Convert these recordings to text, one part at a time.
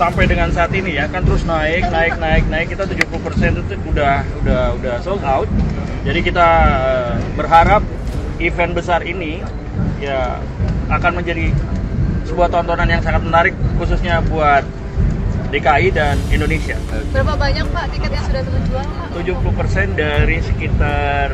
sampai dengan saat ini ya kan terus naik kita 70% itu udah sold out. Jadi kita berharap event besar ini ya akan menjadi sebuah tontonan yang sangat menarik khususnya buat DKI dan Indonesia. Berapa banyak Pak tiket yang sudah terjual Pak? 70% dari sekitar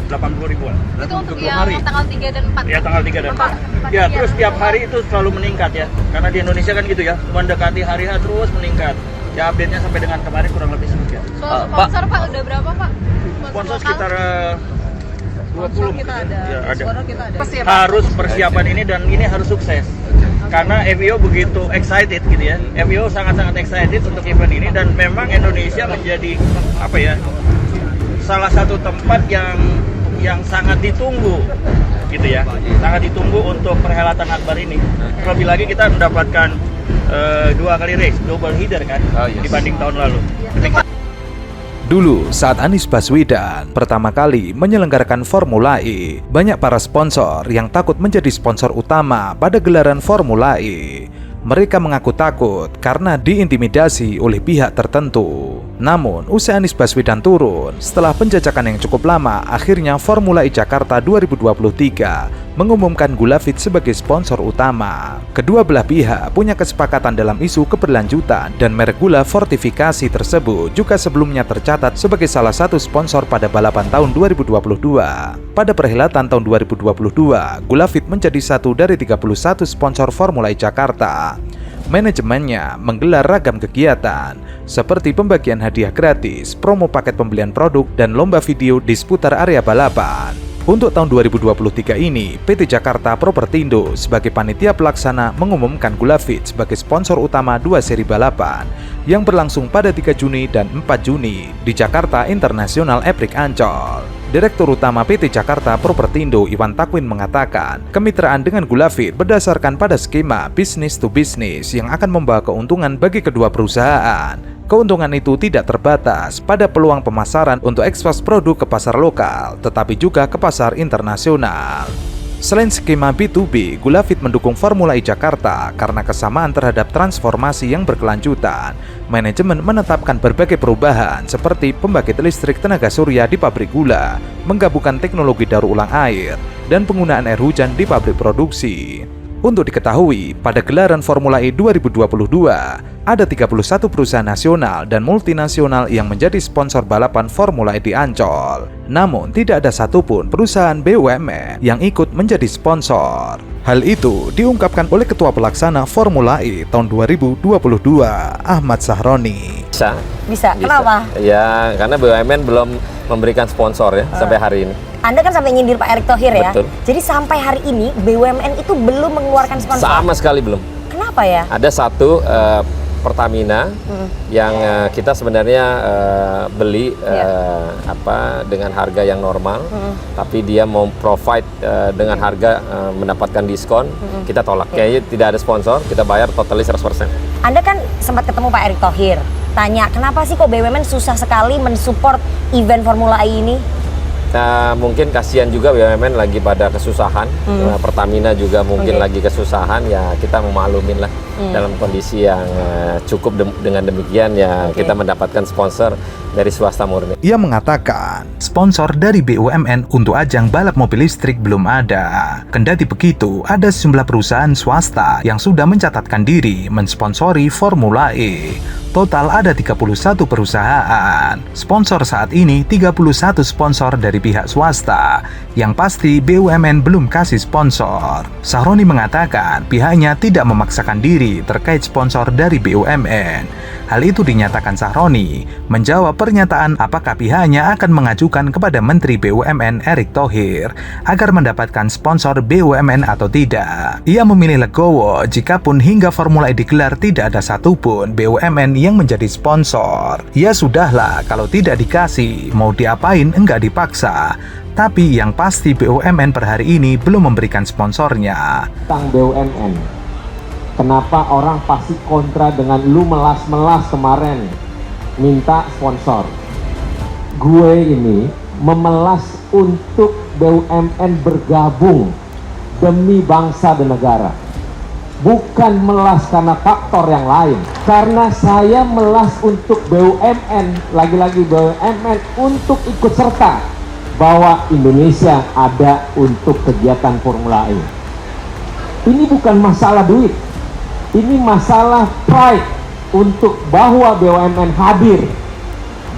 80 ribuan. Itu untuk yang tanggal 3 dan 4? Ya tanggal 3 dan 4. Ya terus tiap hari itu selalu meningkat ya. Karena di Indonesia kan gitu ya, mendekati hari H terus meningkat. Ya update-nya sampai dengan kemarin kurang lebih sekian. Soal sponsor Pak udah berapa Pak? Sponsor sekitar 20 kita ada. Ya, ada. Kita ada. Harus persiapan ini dan ini harus sukses. Karena FIO begitu excited gitu ya. FIO sangat-sangat excited untuk event ini dan memang Indonesia menjadi apa ya? Salah satu tempat yang sangat ditunggu gitu ya. Sangat ditunggu untuk perhelatan akbar ini. Terlebih lagi kita mendapatkan 2 kali race double header kan dibanding tahun lalu. Dulu saat Anies Baswedan pertama kali menyelenggarakan Formula E, banyak para sponsor yang takut menjadi sponsor utama pada gelaran Formula E. Mereka mengaku takut karena diintimidasi oleh pihak tertentu. Namun, usai Anies Baswedan turun, setelah penjajakan yang cukup lama, akhirnya Formula E Jakarta 2023 mengumumkan Gulafit sebagai sponsor utama. Kedua belah pihak punya kesepakatan dalam isu keberlanjutan dan merek gula fortifikasi tersebut juga sebelumnya tercatat sebagai salah satu sponsor pada balapan tahun 2022. Pada perhelatan tahun 2022, Gulafit menjadi satu dari 31 sponsor Formula E Jakarta. Manajemennya menggelar ragam kegiatan seperti pembagian hadiah gratis, promo paket pembelian produk, dan lomba video di seputar area balapan. Untuk tahun 2023 ini, PT Jakarta Propertindo sebagai panitia pelaksana mengumumkan Gulafit sebagai sponsor utama 2 seri balapan yang berlangsung pada 3 Juni dan 4 Juni di Jakarta International Eprik Ancol. Direktur Utama PT Jakarta Propertindo Iwan Takwin mengatakan, kemitraan dengan Gulafit berdasarkan pada skema bisnis to bisnis yang akan membawa keuntungan bagi kedua perusahaan. Keuntungan itu tidak terbatas pada peluang pemasaran untuk ekspos produk ke pasar lokal, tetapi juga ke pasar internasional. Selain skema B2B, Gulafit mendukung Formula E Jakarta karena kesamaan terhadap transformasi yang berkelanjutan. Manajemen menetapkan berbagai perubahan seperti pembangkit listrik tenaga surya di pabrik gula, menggabungkan teknologi daur ulang air, dan penggunaan air hujan di pabrik produksi. Untuk diketahui, pada gelaran Formula E 2022, ada 31 perusahaan nasional dan multinasional yang menjadi sponsor balapan Formula E di Ancol. Namun, tidak ada satupun perusahaan BUMN yang ikut menjadi sponsor. Hal itu diungkapkan oleh Ketua Pelaksana Formula E tahun 2022, Ahmad Sahroni. Bisa. Kenapa? Ya, karena BUMN belum memberikan sponsor ya sampai hari ini. Anda kan sampai nyindir Pak Erick Thohir ya. Betul. Jadi sampai hari ini BUMN itu belum mengeluarkan sponsor. Sama sekali belum. Kenapa ya? Ada satu Pertamina yang kita sebenarnya beli dengan harga yang normal, tapi dia mau provide dengan harga mendapatkan diskon, kita tolak. Kayaknya tidak ada sponsor, kita bayar totally 100%. Anda kan sempat ketemu Pak Erick Thohir, tanya kenapa sih kok BUMN susah sekali mensupport event Formula E ini? Mungkin kasihan juga BUMN lagi pada kesusahan, Pertamina juga mungkin lagi kesusahan, ya kita memaklumin lah dalam kondisi yang cukup dengan demikian ya kita mendapatkan sponsor dari swasta murni. Ia mengatakan sponsor dari BUMN untuk ajang balap mobil listrik belum ada. Kendati begitu, ada sejumlah perusahaan swasta yang sudah mencatatkan diri mensponsori Formula E. Total ada 31 perusahaan. Sponsor saat ini 31 sponsor dari pihak swasta. Yang pasti BUMN belum kasih sponsor. Sahroni mengatakan pihaknya tidak memaksakan diri terkait sponsor dari BUMN. Hal itu dinyatakan Sahroni menjawab pernyataan apakah pihaknya akan mengajukan kepada Menteri BUMN Erick Thohir agar mendapatkan sponsor BUMN atau tidak. Ia memilih legowo jikapun hingga Formula E digelar tidak ada satupun BUMN yang menjadi sponsor. Ya sudahlah, kalau tidak dikasih, mau diapain enggak dipaksa. Tapi yang pasti BUMN per hari ini belum memberikan sponsornya. Tentang BUMN, kenapa orang pasti kontra dengan lu melas-melas kemarin minta sponsor? Gue ini memelas untuk BUMN bergabung demi bangsa dan negara. bukan melas karena faktor yang lain. Karena saya melas untuk BUMN, lagi-lagi BUMN untuk ikut serta bahwa Indonesia ada untuk kegiatan Formula E. Ini bukan masalah duit, ini masalah pride untuk bahwa BUMN hadir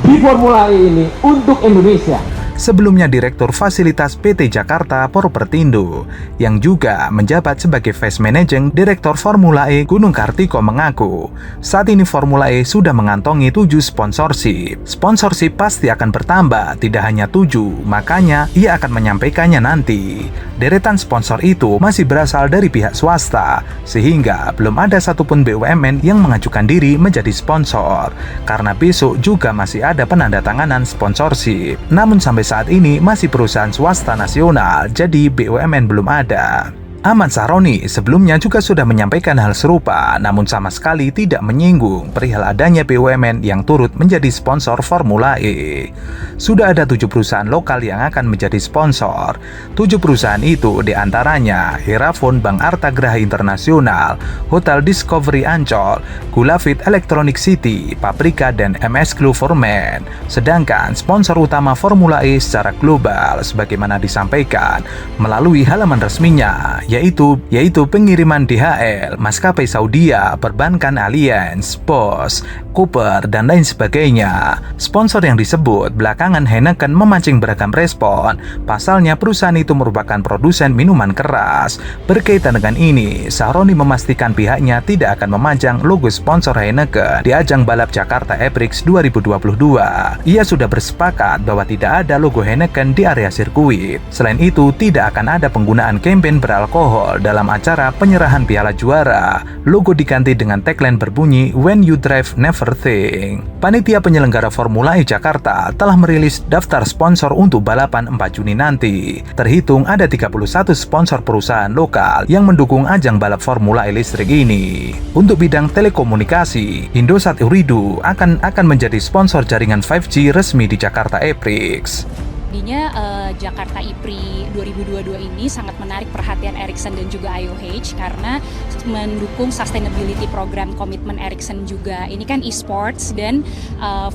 di Formula E ini untuk Indonesia. Sebelumnya Direktur Fasilitas PT Jakarta Propertindo yang juga menjabat sebagai Vice Managing Direktur Formula E Gunung Kartiko mengaku saat ini Formula E sudah mengantongi 7 sponsorship. Sponsorship pasti akan bertambah, tidak hanya 7, makanya ia akan menyampaikannya nanti. Deretan sponsor itu masih berasal dari pihak swasta, sehingga belum ada satupun BUMN yang mengajukan diri menjadi sponsor, karena besok juga masih ada penandatanganan sponsorship. Namun sampai saat ini masih perusahaan swasta nasional, jadi BUMN belum ada. Ahmad Sahroni sebelumnya juga sudah menyampaikan hal serupa, namun sama sekali tidak menyinggung perihal adanya BUMN yang turut menjadi sponsor Formula E. Sudah ada 7 perusahaan lokal yang akan menjadi sponsor. 7 perusahaan itu diantaranya Herafon Bank Artagraha Internasional, Hotel Discovery Ancol, Gulafit Electronic City, Paprika, dan MS Glue Forman. Sedangkan sponsor utama Formula E secara global sebagaimana disampaikan melalui halaman resminya yaitu pengiriman DHL, maskapai Saudia, perbankan Allianz, Bosch, Cooper, dan lain sebagainya. Sponsor yang disebut belakangan Heineken memancing beragam respon. Pasalnya perusahaan itu merupakan produsen minuman keras. Berkaitan dengan ini, Sahroni memastikan pihaknya tidak akan memajang logo sponsor Heineken di ajang balap Jakarta E-Prix 2022. Ia sudah bersepakat bahwa tidak ada logo Heineken di area sirkuit. Selain itu, tidak akan ada penggunaan kampanye beralkohol dalam acara penyerahan piala juara. Logo diganti dengan tagline berbunyi "When you drive, never think". Panitia penyelenggara Formula E Jakarta telah merilis daftar sponsor untuk balapan 4 Juni nanti. Terhitung ada 31 sponsor perusahaan lokal yang mendukung ajang balap Formula E listrik ini. Untuk bidang telekomunikasi, Indosat Ooredoo akan menjadi sponsor jaringan 5G resmi di Jakarta E-Prix. Jadinya Jakarta IPRI 2022 ini sangat menarik perhatian Ericsson dan juga IOH karena mendukung sustainability program komitmen Ericsson juga. Ini kan e-sports dan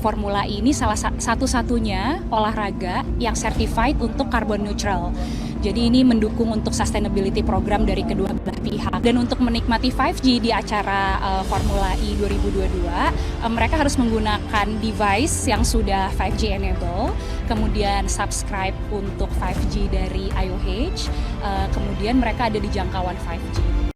Formula E ini salah satu-satunya olahraga yang certified untuk carbon neutral. Jadi ini mendukung untuk sustainability program dari kedua belah pihak. Dan untuk menikmati 5G di acara Formula E 2022, mereka harus menggunakan device yang sudah 5G enable, kemudian subscribe untuk 5G dari IOH, kemudian mereka ada di jangkauan 5G.